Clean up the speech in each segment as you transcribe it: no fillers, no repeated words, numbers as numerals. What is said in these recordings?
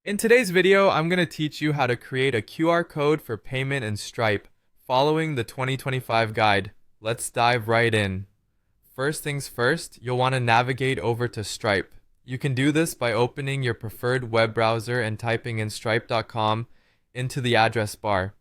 In today's video, I'm going to teach you how to create a QR code for payment in Stripe, following the 2025 guide. Let's dive right in. First things first, you'll want to navigate over to Stripe. You can do this by opening your preferred web browser and typing in stripe.com into the address bar.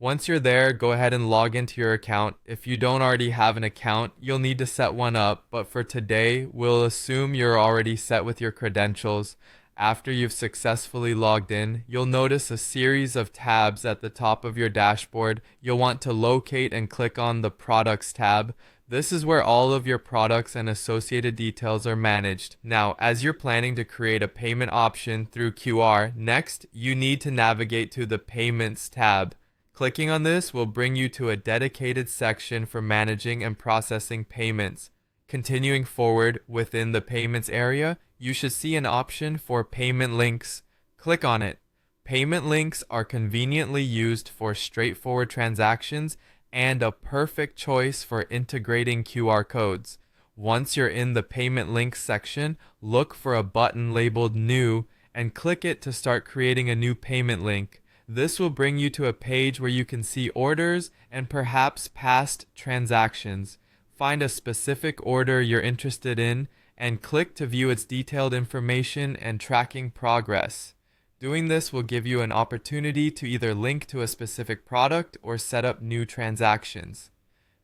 Once you're there, go ahead and log into your account. If you don't already have an account, you'll need to set one up, but for today, we'll assume you're already set with your credentials. After you've successfully logged in, you'll notice a series of tabs at the top of your dashboard. You'll want to locate and click on the Products tab. This is where all of your products and associated details are managed. Now, as you're planning to create a payment option through QR, next, you need to navigate to the Payments tab. Clicking on this will bring you to a dedicated section for managing and processing payments. Continuing forward within the Payments area, you should see an option for Payment Links. Click on it. Payment links are conveniently used for straightforward transactions and a perfect choice for integrating QR codes. Once you're in the Payment Links section, look for a button labeled New and click it to start creating a new payment link. This will bring you to a page where you can see orders and perhaps past transactions. Find a specific order you're interested in and click to view its detailed information and tracking progress. Doing this will give you an opportunity to either link to a specific product or set up new transactions.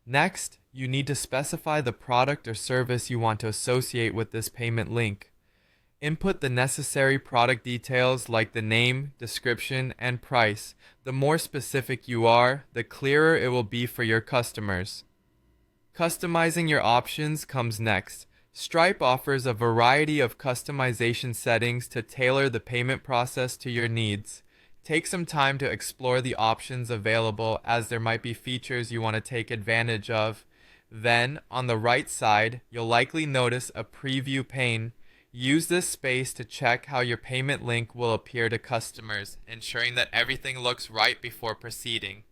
Next, you need to specify the product or service you want to associate with this payment link. Input the necessary product details like the name, description, and price. The more specific you are, the clearer it will be for your customers. Customizing your options comes next. Stripe offers a variety of customization settings to tailor the payment process to your needs. Take some time to explore the options available, as there might be features you want to take advantage of. Then, on the right side, you'll likely notice a preview pane. Use this space to check how your payment link will appear to customers, ensuring that everything looks right before proceeding.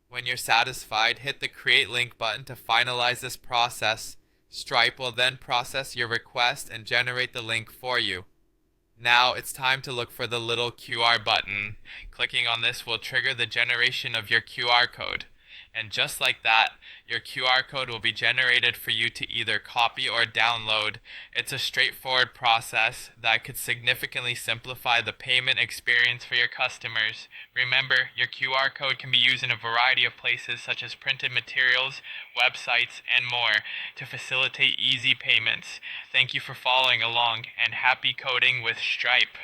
When you're satisfied, hit the Create Link button to finalize this process. Stripe will then process your request and generate the link for you. Now it's time to look for the little QR button. Clicking on this will trigger the generation of your QR code. And just like that, your QR code will be generated for you to either copy or download. It's a straightforward process that could significantly simplify the payment experience for your customers. Remember, your QR code can be used in a variety of places such as printed materials, websites, and more to facilitate easy payments. Thank you for following along, and happy coding with Stripe.